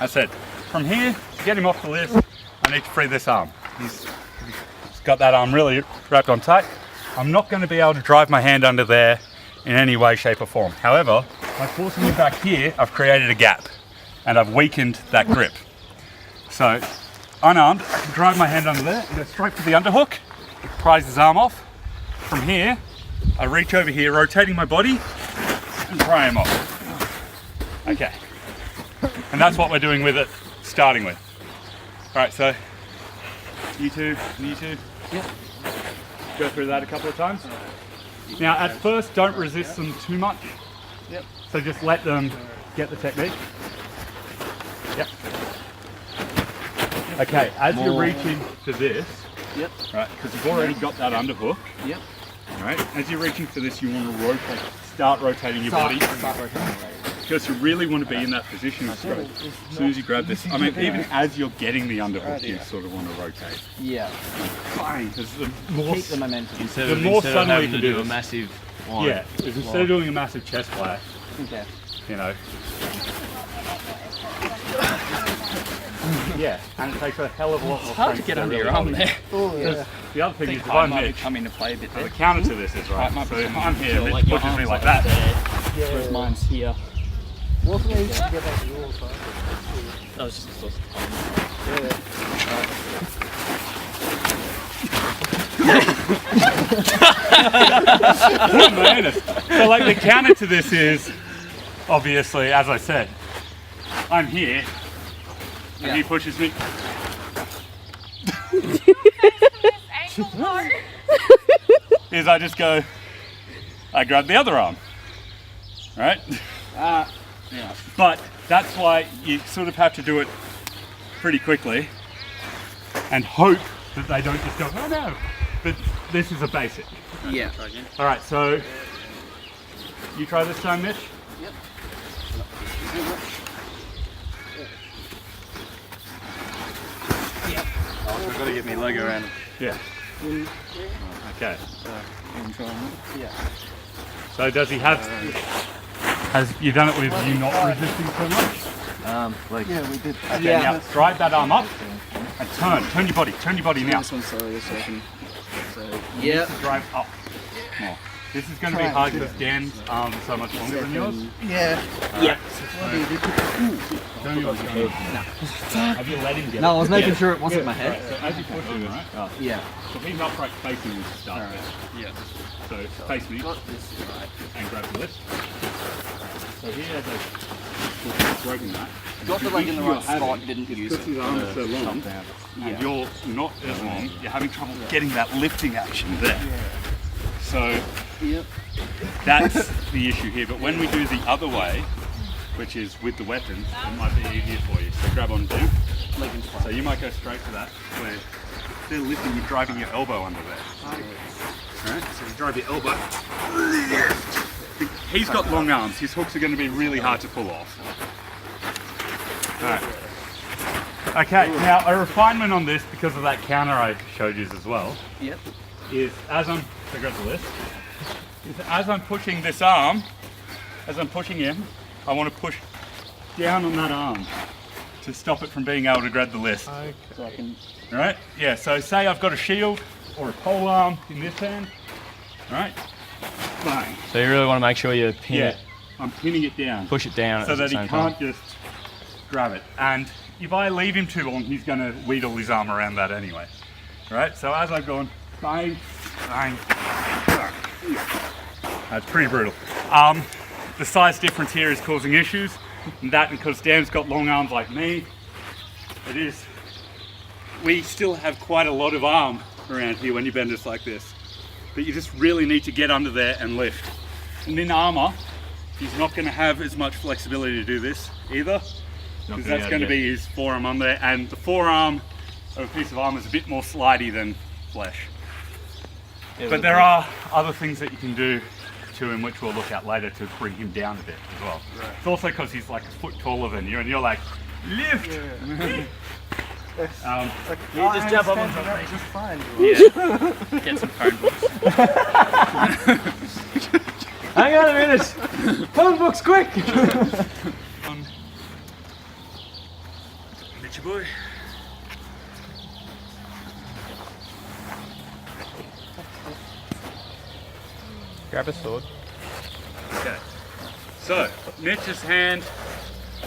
I said, from here, to get him off the list, I need to free this arm. He's got that arm really wrapped on tight. I'm not going to be able to drive my hand under there in any way, shape or form. However, by forcing him back here, I've created a gap and I've weakened that grip. So, unarmed, I can drive my hand under there and go straight for the underhook, prise his arm off. From here, I reach over here, rotating my body and pry him off. Okay. And that's what we're doing with it, starting with. All right, so you two, Yep. go through that a couple of times. Now, at first, don't resist them too much. Yep. So just let them get the technique. Yep. Okay, as you're reaching for this, Yep. right, because you've already got that underhook, Yep. right, as you're reaching for this, you want to rotate, start rotating your body. Start rotating. Because you really want to be in that position of stroke. As soon as you grab this, I mean, even as you're getting the underhook, you sort of want to rotate. Yeah. Fine, because the more, Keep the momentum. Instead the of, more instead of suddenly having you to can do a this. massive one. Yeah, is instead of doing a massive chest flash, Okay. you know. Yeah, and it takes a hell of a lot more. It's hard to get under your arm there. Oh, yeah. The other thing is, if Height I'm might be Mitch, coming into play a bit the there. counter to this is right. Height might So be if coming I'm into here, feel Mitch like your pushes me arms like are that. there, whereas mine's here. What's the way you can get back to your side? That was just a source of time. So like the counter to this is, obviously, as I said, I'm here, and he pushes me. Is I just go, I grab the other arm, right? Yeah. But that's why you sort of have to do it pretty quickly and hope that they don't just go, oh no. But this is a basic. Yeah. All right, so you try this time, Mitch? Yep. I've got to get my leg around. Yeah. Okay. Yeah. So does he have, has you done it with you not resisting so much? Like, Yeah, we did. Okay, Yeah. now drive that arm up and turn your body now. This one, sorry, this second. So, yeah. Drive up more. This is going to be hard because Dan's arm is so much longer than yours. Yeah. Yeah. Yeah. Have you let him get No, I it? was making sure it wasn't my Right, head. so as you push him, right? Yeah. So he's upright facing you to start with. yeah. So face me Got this right. and grab the lift. So here as I've broken that. Got the leg in the right spot, didn't use Because his it. arm is so long, and you're not as long, you're having trouble getting that lifting action there. So Yep. that's the issue here. But when we do the other way, which is with the weapons, it might be easier for you. So grab on down. Leg in So front. you might go straight to that, where they're lifting, you're driving your elbow under there. Right? So you drive your elbow. He's got long arms. His hooks are going to be really hard to pull off. Alright. Okay, now a refinement on this, because of that counter I showed you as well, Yep. is as I'm, so grab the list, is as I'm pushing this arm, as I'm pushing him, I want to push down on that arm to stop it from being able to grab the list. So I can. Right? Yeah, so say I've got a shield or a pole arm in this hand, right? Bang. So you really want to make sure you pin Yeah, it, I'm pinning it down push it down so at the that he same can't time. just grab it. And if I leave him too long, he's going to wheedle his arm around that anyway. Right? So as I've gone, bang, bang, bang. That's pretty brutal. The size difference here is causing issues, and that because Dan's got long arms like me, it is. We still have quite a lot of arm around here when you bend us like this, but you just really need to get under there and lift. And in armour, he's not going to have as much flexibility to do this either, because that's going to be his forearm on there, and the forearm of a piece of armour is a bit more slidey than flesh. But there are other things that you can do to him, which we'll look at later, to bring him down a bit as well. Right. It's also because he's like a foot taller than you, and you're like, lift! Yeah. You just jump up on That's just fine. Yeah. Get some phone books. Hang on a minute. Phone books, quick. boy. Grab a sword. Okay. So, Mitch's hand,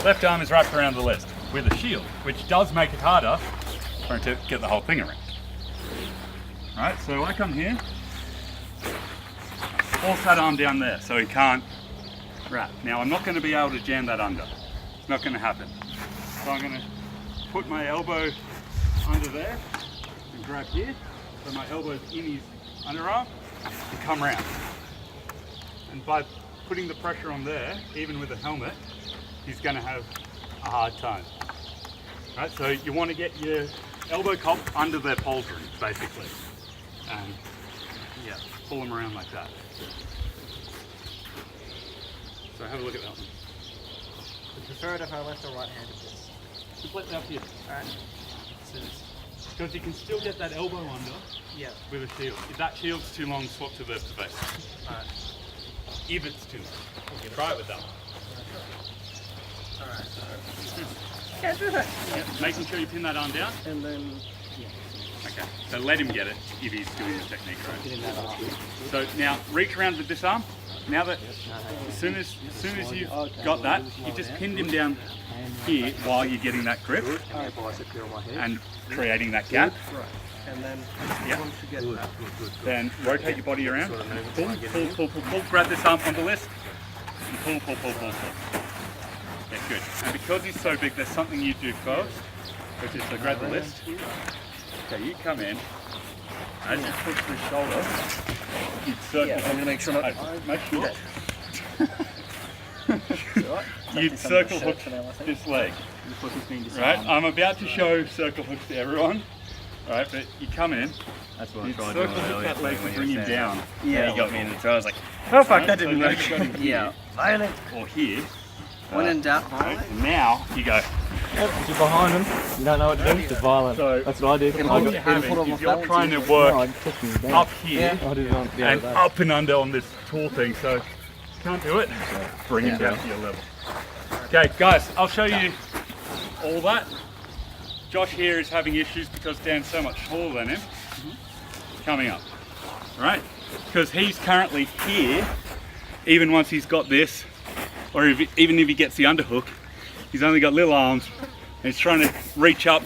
left arm is wrapped around the list with a shield, which does make it harder for him to get the whole thing around. Right, so I come here, force that arm down there so he can't wrap. Now I'm not going to be able to jam that under. It's not going to happen. So I'm going to put my elbow under there and grab here. So my elbow's in his underarm and come round. And by putting the pressure on there, even with a helmet, he's going to have a hard time. Right, so you want to get your elbow cup under their pauldron, basically. And yeah, pull them around like that. So have a look at that one. Would you prefer it if I left or right-handed this? Just let that here. Alright. Because you can still get that elbow under Yeah. with a shield. If that shield's too long, swap to the base. Alright. If it's too long. Try it with that one. Alright. Can't do that. Yeah, making sure you pin that arm down. And then, yeah. Okay, so let him get it if he's doing the technique right. Getting that off. So now reach around with this arm. Now that as soon as you've got that, you just pinned him down here while you're getting that grip and creating that gap. Right. And then, Yeah. once you get that, Then rotate your body around. Pull. Grab this arm on the list. And pull. Yeah, good. And because he's so big, there's something you do first, which is to grab the list. Okay, you come in. As you push the shoulder, you'd circle. Yeah, I'm going to make sure not... Make sure. You'd circle hook this leg. Right, I'm about to show circle hooks to everyone. Right, but you come in. That's what I You'd tried circle doing hook earlier. that leg to when you bring were him standing down. up. Yeah, he got me in the throw. I was like, Oh fuck, Right, that so didn't now work. you've got him here, Yeah. Violent. or here. When in doubt, Right, violent. and now you go. If you're behind him, you don't know what to do, just violent. So That's what I did. what you're having is you're trying to work up here I did it on the and other day. up and under on this tall thing. So can't do it. Bring him down to your level. Okay, guys, I'll show you all that. Josh here is having issues because Dan's so much taller than him. Coming up, right? Because he's currently here. Even once he's got this, or even if he gets the underhook, he's only got little arms and he's trying to reach up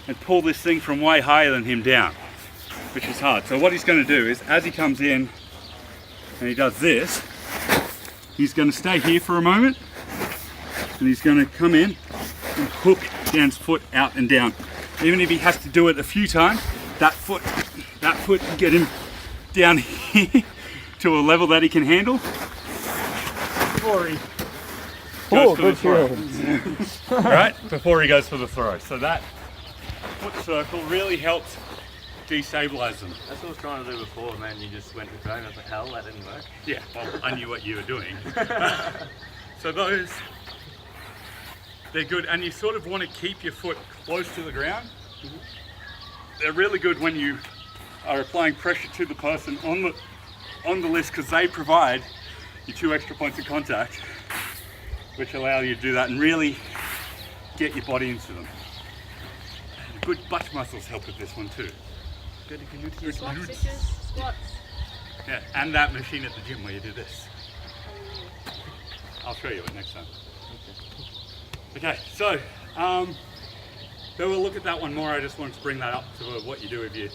and pull this thing from way higher than him down, which is hard. So what he's going to do is, as he comes in and he does this, he's going to stay here for a moment and he's going to come in and hook Dan's foot out and down. Even if he has to do it a few times, that foot can get him down here to a level that he can handle before he goes for the throw. Right? Before he goes for the throw. So that foot circle really helps destabilize them. That's what I was trying to do before, man. You just went to throw and I was like, hell, that didn't work. Yeah, well, I knew what you were doing. So those, they're good, and you sort of want to keep your foot close to the ground. They're really good when you are applying pressure to the person on the list, because they provide your 2 extra points of contact, which allow you to do that and really get your body into them. And good butt muscles help with this one too. Good glutes. Squats, bitches. Squats. Yeah, and that machine at the gym where you do this. I'll show you it next time. Okay, so then we'll look at that one more. I just wanted to bring that up to what you do if you're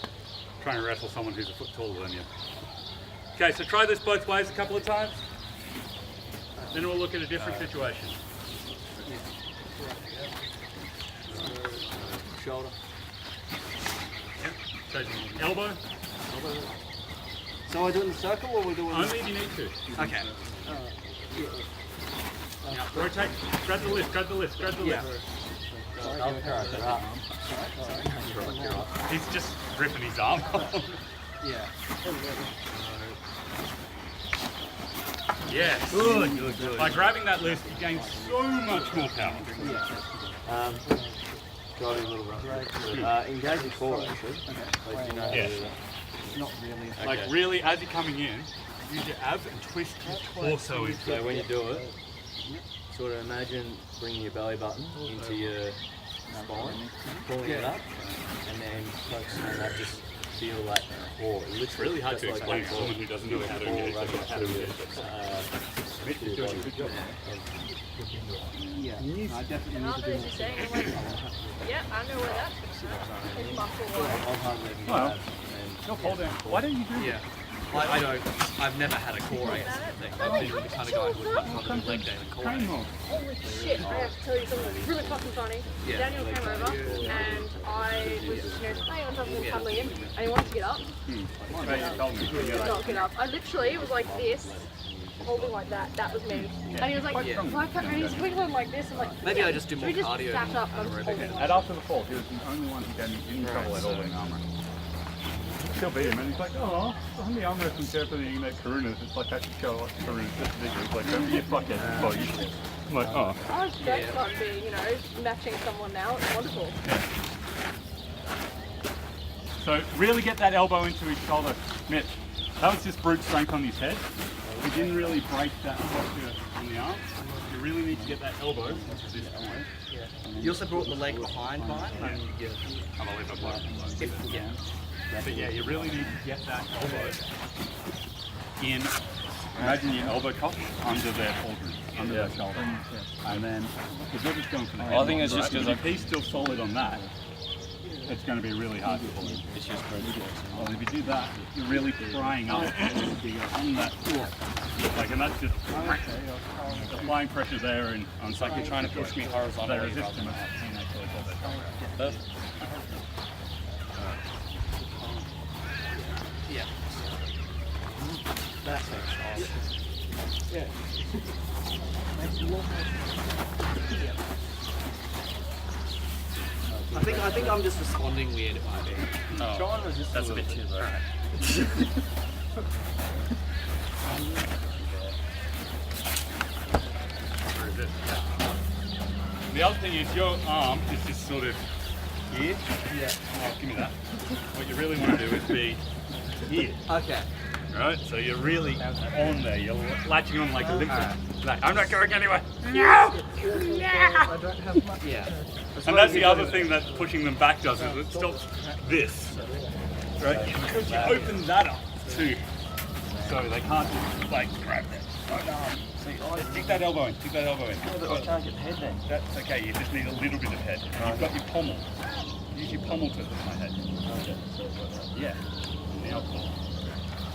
trying to wrestle someone who's a foot taller than you. Okay, so try this both ways a couple of times. Then we'll look at a different situation. Shoulder. So elbow, So we're doing the circle or we're doing... only if you need to. Okay. Now rotate, grab the lift, grab the lift, grab the lift. He's just ripping his arm off. Yeah. Yes. Good. By grabbing that lift, you gain so much more power. Got a little rough. Engage your core, actually. Like, you know how to Yes. do that. Not really. Like really, as you're coming in, use your abs and twist your torso into So it. when you do it, sort of imagine bringing your belly button into your spine, pulling it up, and then focusing on that, just feel like core. It's really hard to explain to someone who doesn't know how to engage. How to engage. Mitch is doing a good job. Yeah, I definitely need to do more. Yeah, I know where that is. Well, no, hold down. Why don't you do Yeah. I don't. I've never had a core against anything. I've been the kind of guy who would much rather do leg day than core. Hang on. Holy shit, I have to tell you something really fucking funny. Yeah. Daniel came over and I was just, playing on top of him, cuddling him, and he wanted to get up. You told me. He did not get up. I literally was like this, holding like that. That was me. And he was like, why can't and he's wiggling like this? I'm like, Maybe I just do more should we just cardio sat up than and just aerobic. holding And after the fall, he was the only one who gave me any trouble at all in armour. Still beat him, and he's like, oh, I'm the armour from Japanese at Karunas. It's like I should show like Karunas just bigger. It's like, don't be a fuckhead. Oh, you should. I'm like, oh. I was great fun being, matching someone now. It's wonderful. Yeah. So really get that elbow into his shoulder. Mitch, that was just brute strength on his head. We didn't really break that posture on the arm. You really need to get that elbow into this point. You also brought the leg behind mine. Yeah. I'm gonna leave my blood. Yeah. But yeah, you really need to get that elbow in. Imagine your elbow cup under their pauldron, under their shoulder. And then, because you're just going for the head. I think it's just because if he's still solid on that, it's going to be really hard to pull him. it's just crazy. Well, if you do that, you're really prying up on that. Like, and that's just applying pressure there, and It's like you're trying to push me they horizontally resist rather him. than And actually pull their shoulder. Perfect. Yeah. That's it. Yeah. I think I'm just responding weird. It might be. Oh, that's a bit too low. The other thing is your arm is just sort of here. Yeah. Oh, give me that. What you really want to do is be here. Okay. Right? So you're really on there. You're latching on like a limper. Like, I'm not going anywhere. No! I don't have much. Yeah. And that's the other thing that pushing them back does, is it stops this. Right? Because you open that up too. So they can't just like grab that. Stick that elbow in, stick that elbow in. I can't get the head then. That's okay, you just need a little bit of head. You've got your pommel. Use your pommel to my head. Yeah. Now,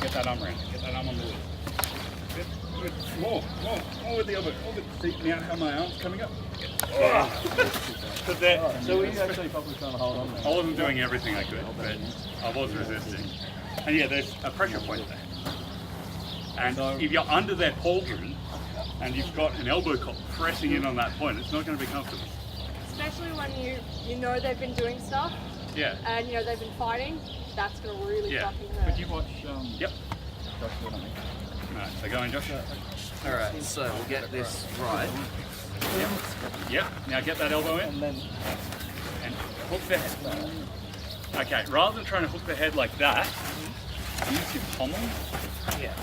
get that arm around. Get that arm on the lid. Good. Good. More with the elbow. See now how my arm's coming up? So were you actually probably trying to hold on there? I wasn't doing everything I could, but I was resisting. And yeah, there's a pressure point there. And if you're under that pauldron and you've got an elbow cop pressing in on that point, it's not going to be comfortable. Especially when you know they've been doing stuff Yeah. and they've been fighting, that's gonna really Yeah. fucking hurt. Would you watch? Yep. Alright, so go on, Josh. Alright, so we'll get this right. Yep. Now get that elbow in And then and hook the head. Okay, rather than trying to hook the head like that, use your pommel. Yeah.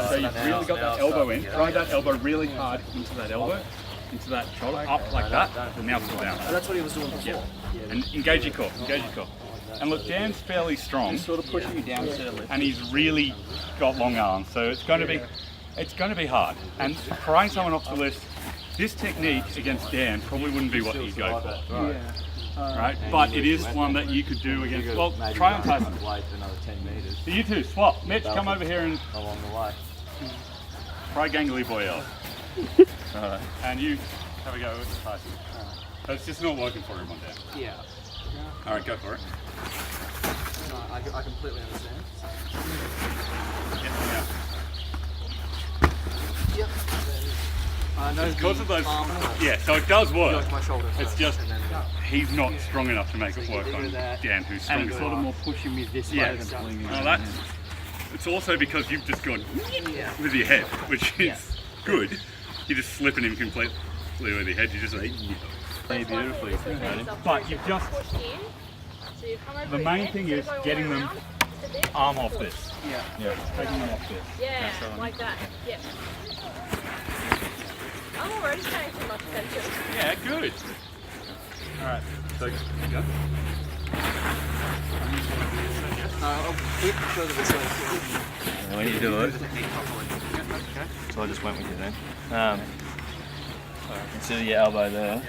So you've really got that elbow in. Drive that elbow really hard into that elbow, into that shoulder, up like that, and now pull down. Oh, that's what he was doing before. And engage your core, engage your core. And look, Dan's fairly strong, sort of pushing you down instead of lifting. and he's really got long arms, so it's going to be hard. And prying someone off the list, this technique against Dan probably wouldn't be what he'd go for. Right? But it is one that you could do against, well, try on Tyson. Wait for another 10 metres So you two, swap. Mitch, come over here and along the way. try gangly boy out. And you have a go with Tyson. So it's just not working for him on Dan. Yeah. Alright, go for it. No, I completely understand. Yeah. Yep. I know Because of those, arm yeah, so it does work. goes my shoulder It's first, just and then he's not strong enough to make it you work get rid on of that. Dan, who's And stronger. it's sort of more pushing me this way Yeah. than pulling me. Well, that's. It's also because you've just gone Yeah. with your head, which is good. You're just slipping him completely with your head. You just like. Very beautifully. But you've just. Pushed in, so you come over The your main head, thing instead is of going getting all them around, just a bit. arm off this. Yeah. Yeah, taking them off this. Yeah, That's on. like that. Yep. I'm already paying too much attention. Yeah, good. Alright, so go. I'll keep further this way. When you do it, Okay. so I just went with you then. Consider your elbow there.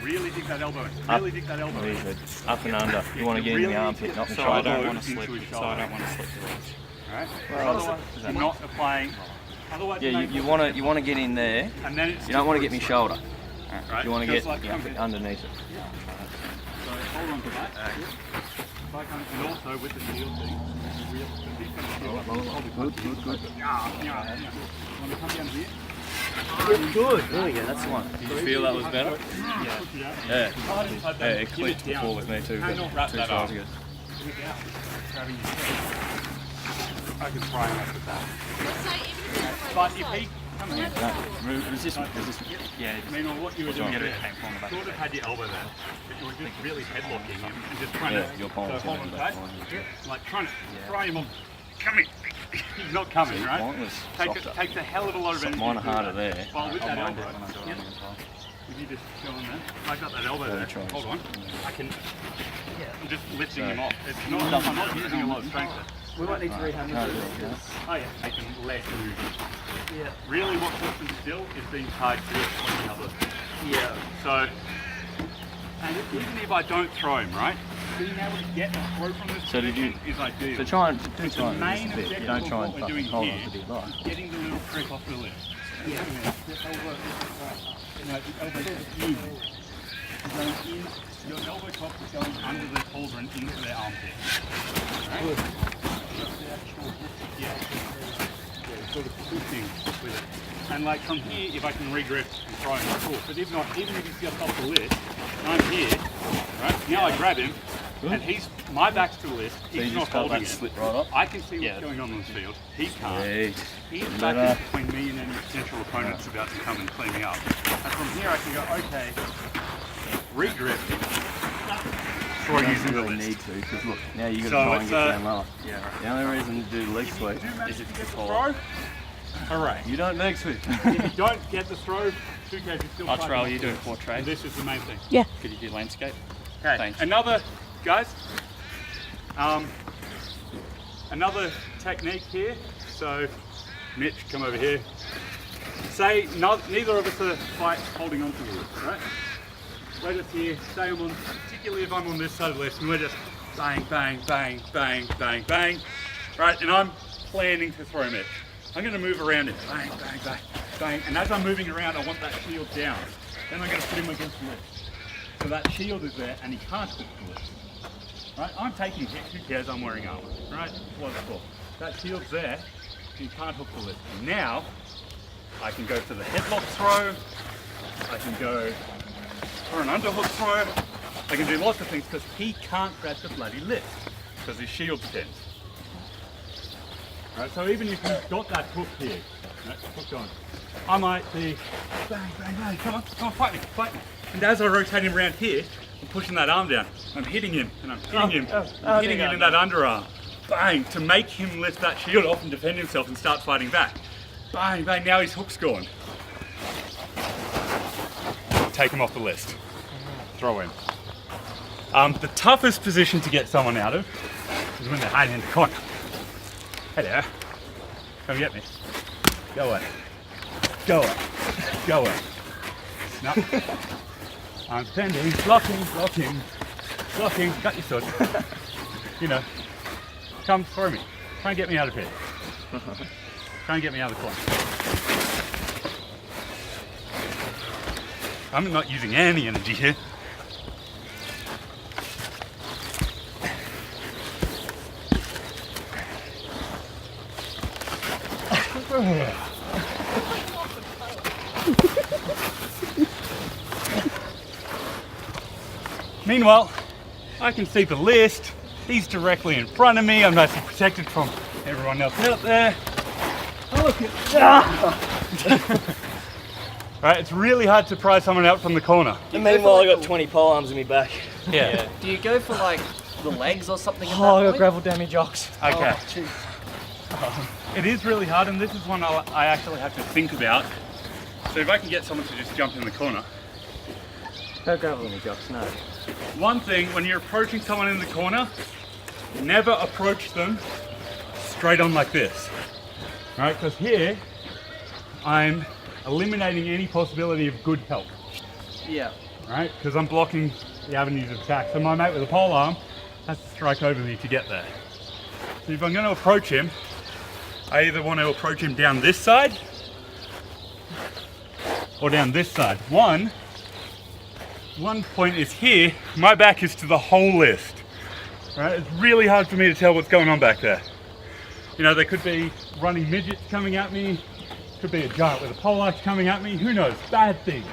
Really dig that elbow. Up. Really dig that elbow. Really good. Up and under. You want to get in the armpit, not the So I shoulder. don't want to Into slip. his So I shoulder. don't want to slip the ledge. Alright? Well, Otherwise, you're not applying. Otherwise, Yeah, you want to get in there. And then it's You don't want to get me shoulder. right? You want to Feels get like coming. underneath it. So hold on to that. If I come, and also with the shield thing, Good. yeah. Want to come down here? Good. There we go. That's the one. Did you feel that was better? Push it out. Yeah. Hard inside Yeah, that. it Give clicked down. before with me too. Cannot wrap Two that trials up. ago. Without grabbing your head. I can try and with that. But if he come here, No, resist. Yeah. I mean, on what you were doing Get there, it came from the back. sort of had your elbow there, but you were just really headlocking him and just trying Yeah, to your palms hold in on the tight, back. like trying to pry him on. Come here. He's not coming, right? Mine was softer. Takes a hell of a lot of energy. Mine are to do harder that. there. Well, with I'll that mind elbow, it when I go yeah, on as well. if you just go on there, I got that elbow Yeah, there. try. Hold on, I can. I'm just lifting him off. It's not. I'm not using a lot of strength. We might need to rehammer No, this. no. Oh yeah, making less movement. Yeah. Really, what keeps him still is being tied to one another. Yeah. So, and even if I don't throw him, right, being able to get a throw from this So did you- position is ideal. So try and do The try and main resist a bit. You objective don't of try what and we're fucking doing hold here on to the line. is getting the little trick off the lift. Yeah. No, the elbow is in. Going in, your elbow top is going under the pauldron into their armpit. Right? Yeah. Yeah, sort of pushing with it. And like from here, if I can regrip and throw him, cool. But if not, even if he's just off the list, and I'm here, right? Now I grab him, and my back's to the list. So you He's not just got holding that it. slip right up. I can see what's Yeah. going on the field. He can't. Sweet. He's Better. back in between me and any potential opponents about to come and clean me up. And from here I can go, okay, regrip, throw You using the don't really list. need to, because look, now you got to So try and it's, get down lower. Yeah. Right. The only reason to do leg If sweep you do manage Is it to get the before? throw, hooray. you don't leg sweep. If you don't get the throw, who cares? You're still I'll fighting trial off you the doing list. portrait. And this is the main thing. Could you do landscape? Okay, Thanks. another, guys, another technique here. So, Mitch, come over here. Say neither of us are quite holding on to the list, right? We're just here, say I'm on, particularly if I'm on this side of the list, and we're just bang, bang, bang, bang, bang, bang, right? And I'm planning to throw Mitch. I'm going to move around it, bang, bang, bang, bang, and as I'm moving around, I want that shield down. Then I'm going to put him against the list. So that shield is there, and he can't hook the list. Right? I'm taking hits, who cares, I'm wearing armor, right? What it's for. That shield's there, he can't hook the list. And now, I can go for the headlock throw, I can go for an underhook throw, I can do lots of things because he can't grab the bloody list because his shield's bent. Right, so even if you've got that hook here, right, hook on, I might be bang, bang, bang, come on, fight me, fight me. And as I rotate him around here, I'm pushing that arm down. I'm hitting him, and I'm hitting him, I'm hitting him in that underarm. Bang, to make him lift that shield off and defend himself and start fighting back. Bang, bang, now his hook's gone. Take him off the list. Throw him. The toughest position to get someone out of is when they're hiding in the corner. Hey there, come get me. Go away. Go away. Go away. No. I'm defending, blocking, blocking, blocking. Got your sword. You know, come throw me. Try and get me out of here. Try and get me out of the corner. I'm not using any energy here. Meanwhile, I can see the list. He's directly in front of me. I'm nicely protected from everyone else out there. Oh, look at that! Right, it's really hard to pry someone out from the corner. And meanwhile, I got 20 pole arms in my back. Yeah. Do you go for like the legs or something? at Oh, I that got point? gravel damage ox. Okay. Oh, It is really hard, and this is one I actually have to think about. So if I can get someone to just jump in the corner, Don't grab with me, Jocks, no. One thing, when you're approaching someone in the corner, never approach them straight on like this. Right? Because here, I'm eliminating any possibility of good help. Yeah. Right? Because I'm blocking the avenues of attack. So my mate with a pole arm has to strike over me to get there. So if I'm going to approach him, I either want to approach him down this side or down this side. One point is here, my back is to the whole list. Right? It's really hard for me to tell what's going on back there. You know, there could be running midgets coming at me, could be a giant with a poleaxe coming at me, who knows, bad things.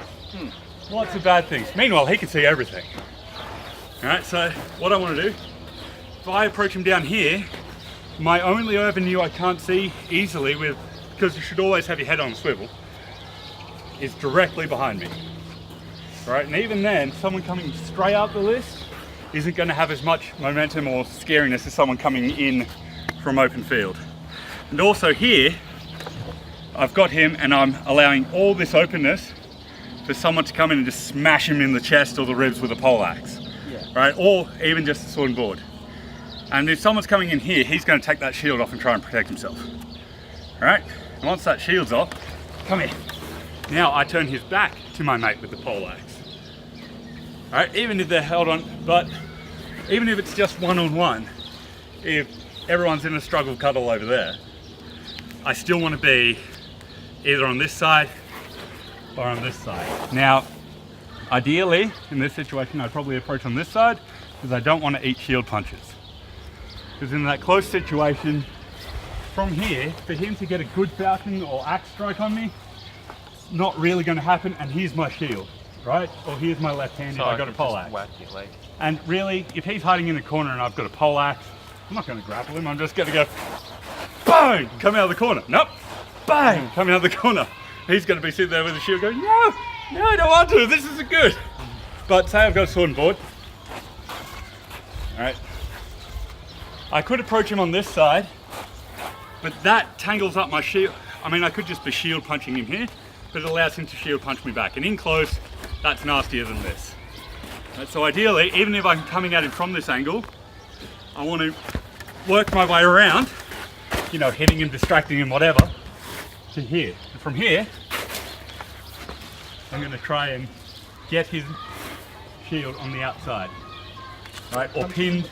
Lots of bad things. Meanwhile, he can see everything. Alright, so what I want to do, if I approach him down here, my only avenue I can't see easily with, because you should always have your head on a swivel, is directly behind me. Right, and even then, someone coming straight up the list isn't going to have as much momentum or scariness as someone coming in from open field. And also here, I've got him and I'm allowing all this openness for someone to come in and just smash him in the chest or the ribs with a poleaxe. Yeah. Right, or even just a sword and board. And if someone's coming in here, he's going to take that shield off and try and protect himself. Alright, and once that shield's off, come here. Now I turn his back to my mate with the poleaxe. Alright, even if they're held on, but even if it's just one-on-one, if everyone's in a struggle cuddle over there, I still want to be either on this side or on this side. Now, ideally, in this situation, I'd probably approach on this side because I don't want to eat shield punches. Because in that close situation, from here, for him to get a good falcon or axe strike on me, it's not really going to happen, and here's my shield, right? Or here's my left hand if I've got a poleaxe. Whack your leg. And really, if he's hiding in the corner and I've got a poleaxe, I'm not going to grapple him, I'm just going to go, bang, come out of the corner. Nope, bang, come out of the corner. He's going to be sitting there with a shield going, no, I don't want to, this isn't good. But say I've got a sword and board. All right. I could approach him on this side, but that tangles up my shield. I mean, I could just be shield punching him here, but it allows him to shield punch me back. And in close, that's nastier than this. Right, so ideally, even if I'm coming at him from this angle, I want to work my way around, you know, hitting him, distracting him, whatever, to here. And from here, I'm going to try and get his shield on the outside, right? Or pinned,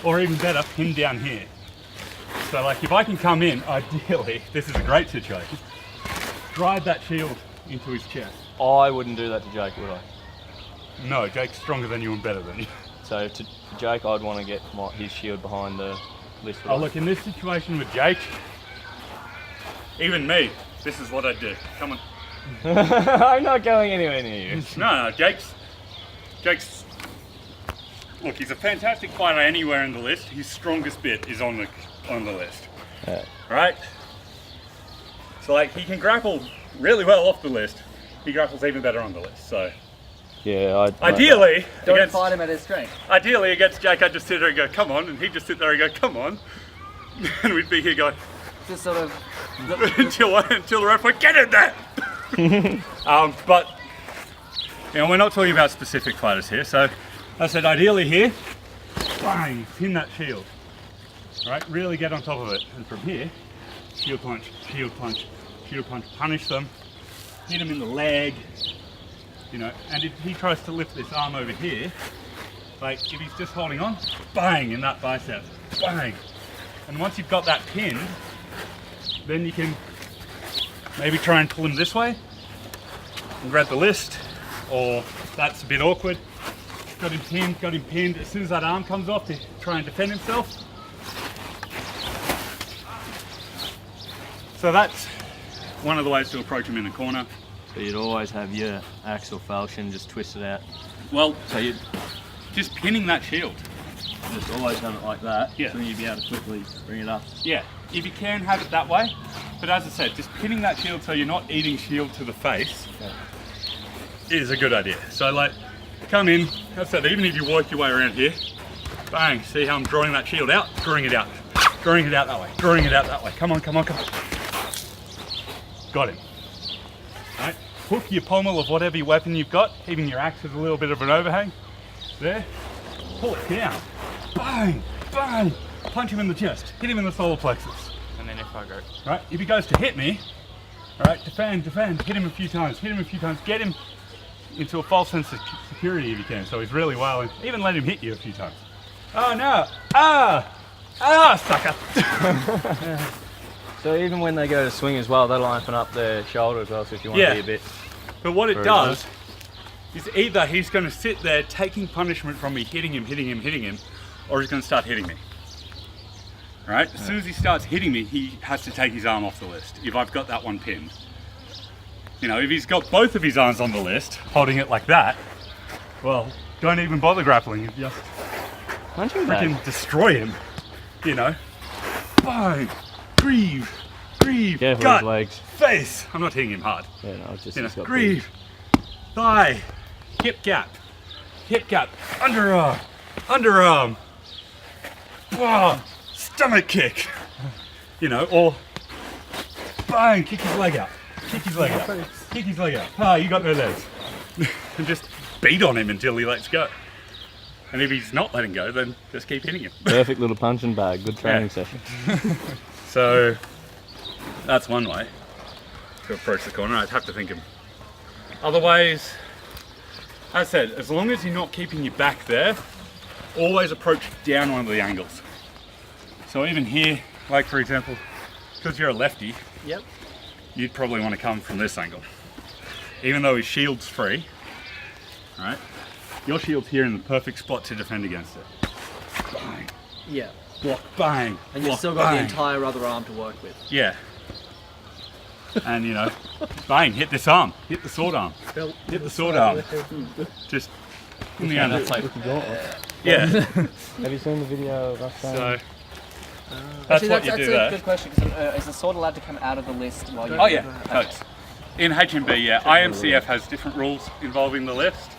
or even better, pinned down here. So like if I can come in, ideally, this is a great situation, drive that shield into his chest. I wouldn't do that to Jake, would I? No, Jake's stronger than you and better than you. So to Jake, I'd want to get his shield behind the list. Oh look, in this situation with Jake, even me, this is what I'd do. Come on. I'm not going anywhere near you. No, Jake's, look, he's a fantastic fighter anywhere in the list. His strongest bit is on the list. Yeah. Right? So like, he can grapple really well off the list. He grapples even better on the list, so. Yeah, Ideally, Don't fight him at his strength. Ideally against Jake, I'd just sit there and go, come on, and he'd just sit there and go, come on. And we'd be here going, Just sort of. until the ref went, get in there! But, you know, we're not talking about specific fighters here, so I said ideally here, bang, pin that shield. Right, really get on top of it. And from here, shield punch, shield punch, shield punch, punish them, hit him in the leg, you know, and if he tries to lift this arm over here, like if he's just holding on, bang, in that bicep, bang. And once you've got that pinned, then you can maybe try and pull him this way and grab the list, or that's a bit awkward. Got him pinned. As soon as that arm comes off to try and defend himself. So that's one of the ways to approach him in the corner. So you'd always have your axe or falchion just twisted out. Well, So you'd just pinning that shield. just always have it like that. Yeah. So then you'd be able to quickly bring it up. Yeah, if you can have it that way. But as I said, just pinning that shield so you're not eating shield to the face is a good idea. So like, come in, as I said, even if you work your way around here, bang, see how I'm drawing that shield out, drawing it out that way, drawing it out that way. Come on, come on, come on. Got him. Right? hook your pommel of whatever weapon you've got, even your axe with a little bit of an overhang. There. Pull it down. Bang! Bang! Punch him in the chest. Hit him in the solar plexus. And then if I go. Right? If he goes to hit me, alright, defend. Hit him a few times. Get him into a false sense of security if you can. So he's really wailing. Even let him hit you a few times. Oh no! Sucker! So even when they go to swing as well, that'll open up their shoulder as well, so if you want to be a bit... But what it does is either he's going to sit there taking punishment from me, hitting him, or he's going to start hitting me. Right? As soon as he starts hitting me, he has to take his arm off the list, if I've got that one pinned. You know, if he's got both of his arms on the list, holding it like that, well, don't even bother grappling, just freaking destroy him. You know? Bang! Grieve! Careful gut, with legs. face! I'm not hitting him hard. Yeah, no, it's just... You know, he's got grieve, thigh, hip gap, underarm, wow, stomach kick, you know, or bang, kick his leg out. Ah, you got no legs. And just beat on him until he lets go. And if he's not letting go, then just keep hitting him. Perfect little punching bag, good training session. So that's one way to approach the corner. I'd have to think of other ways. As I said, as long as you're not keeping your back there, always approach down one of the angles. So even here, like for example, because you're a lefty, Yep. you'd probably want to come from this angle. Even though his shield's free, right? Your shield's here in the perfect spot to defend against it. Bang, Yeah. block, bang, And you've block, still got the bang. entire other arm to work with. Yeah. And you know, bang, hit this arm, hit the sword arm, hit the sword arm. Just in the end. Yeah. Have you seen the video of us saying... So that's what you do a there. good question. 'Cause, is the sword allowed to come out of the list while you? Oh yeah, totes. In HMB, yeah, IMCF has different rules involving the list.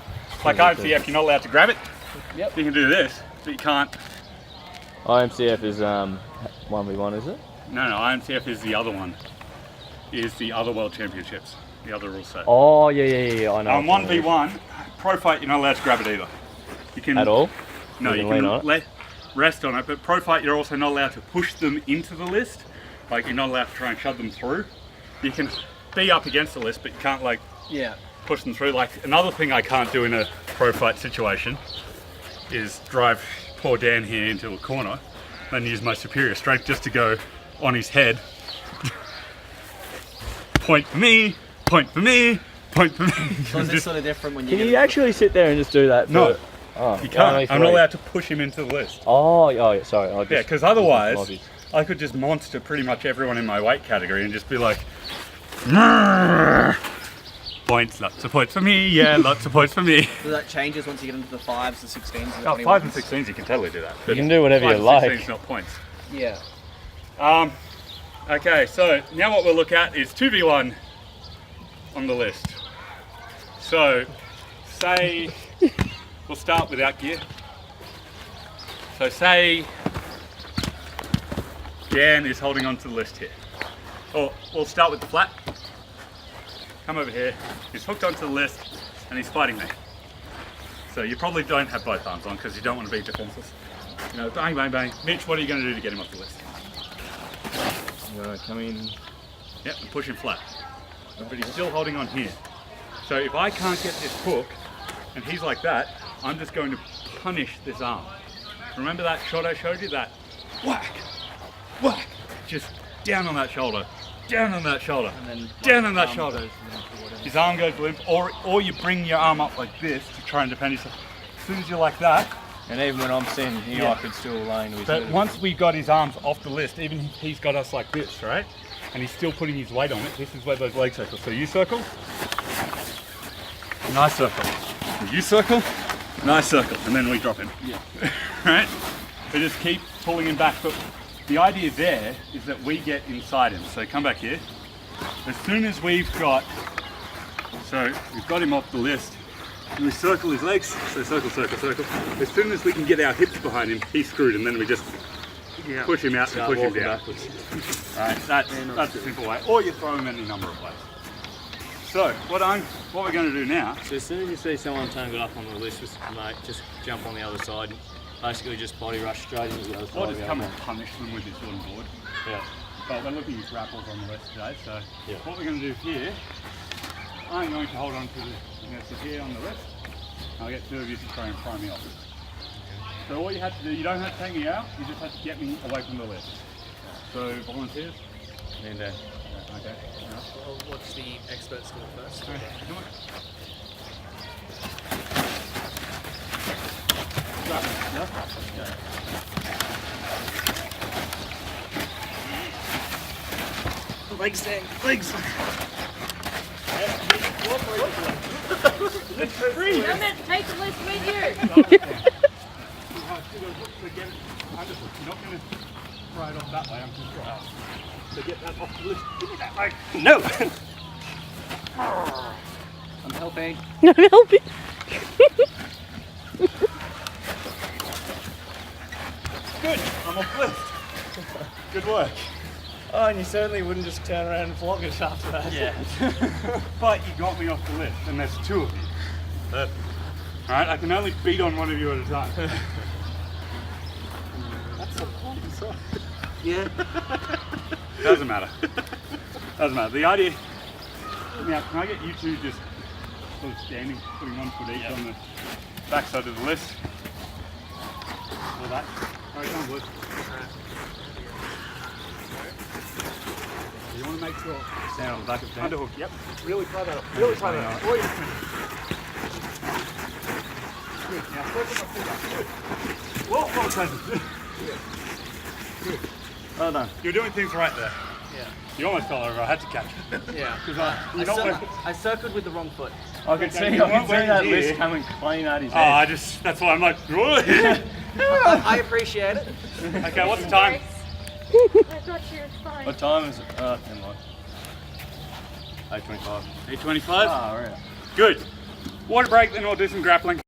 Like IMCF, you're not allowed to grab it. Yep. You can do this, but you can't. IMCF is 1v1, is it? No, IMCF is the other one. Is the other World Championships, the other rule set. Oh, yeah, I know. On 1v1, pro fight, you're not allowed to grab it either. You can At all? No, you can lean can on it? rest on it, but pro fight, you're also not allowed to push them into the list. Like, you're not allowed to try and shove them through. You can be up against the list, but you can't, like, Yeah. push them through. Like, another thing I can't do in a pro fight situation is drive poor Dan here into a corner and use my superior strength just to go on his head. Point for me, point for me, point for me. So is this sort of different when you Can you actually sit there and just do that? No. Oh, You can't. I'm not allowed to push him into the list. Oh, yeah, sorry. Yeah, because otherwise, I could just monster pretty much everyone in my weight category and just be like, "Mrrr." Points, lots of points for me, yeah, lots of points for me. So that changes once you get into the 5s, the 16s, the Oh, 21s? 5s and 16s, you can totally do that. You can do whatever you 5s and like. 16s, not points. Yeah. Okay, so now what we'll look at is 2v1 on the list. So, say, we'll start without gear. So say Dan is holding on to the list here. Or we'll start with the flat. Come over here, he's hooked onto the list and he's fighting me. So you probably don't have both arms on because you don't want to be defenseless. You know, bang, bang, bang. Mitch, what are you going to do to get him off the list? I'm gonna come in. Yep, and push him flat. But he's still holding on here. So if I can't get this hook and he's like that, I'm just going to punish this arm. Remember that shot I showed you? That whack, whack, just down on that shoulder, down on that shoulder, And then down on that shoulder. His arm goes limp, or you bring your arm up like this to try and defend yourself. As soon as you're like that, And even when I'm sitting here, Yeah. I could still lay into his but middle. once we got his arms off the list, even if he's got us like this, right? And he's still putting his weight on it. This is where those leg circles. So you circle, nice circle. You circle, nice circle, and then we drop him. Yeah. Right? We just keep pulling him back. But the idea there is that we get inside him. So come back here. As soon as we've got him off the list, and we circle his legs. So circle, circle, circle. As soon as we can get our hips behind him, he's screwed, and then we just push him out and push him down. Right, that's a simple way. Or you throw him any number of ways. So what we're going to do now, So as soon as you see someone turn it up on the list, mate, just jump on the other side. Basically, just body rush straight into the other side. I'll of just the come other and punish them with this wooden board. Yeah. But we're looking at grapples on the list today, so Yeah. what we're going to do here, I'm going to hold on to the, I'm going to sit here on the list, and I'll get two of you to try and pry me off. So all you have to do, you don't have to take me out, you just have to get me away from the list. So volunteers? And then Okay. I'll watch the expert score first. Come on. Legs down, legs. You're meant to take the list with you. You're not going to pry it off that way, I'm just trying to get that off the list. Give me that leg. No! I'm helping. I'm helping. Good, I'm off the list. Good work. Oh, and you certainly wouldn't just turn around and flog us after that. Yeah. But you got me off the list, and there's two of you. Alright, I can only beat on one of you at a time. That's a point, so. Yeah. Doesn't matter. Doesn't matter. The idea. Now, can I get you two just sort of standing, putting one foot each on the back side of the list? Or that? Alright, come on, boys. You want to make sure. stand on the back of the tent. Underhook, yep. Really try that up. Really try that up. Good. Now, circle my feet up. Good. Well, Good. Well done. You're doing things right there. Yeah. You almost fell over. I had to catch it. Yeah. I circled with the wrong foot. I could see you weren't that here. list coming clean at his Oh, head. that's why I'm like, okay, I appreciate it. what's the time? I got you, it's fine. What time is it? 10 like. 8:25. 8:25? Ah, right. Good. Water break, then we'll do some grappling.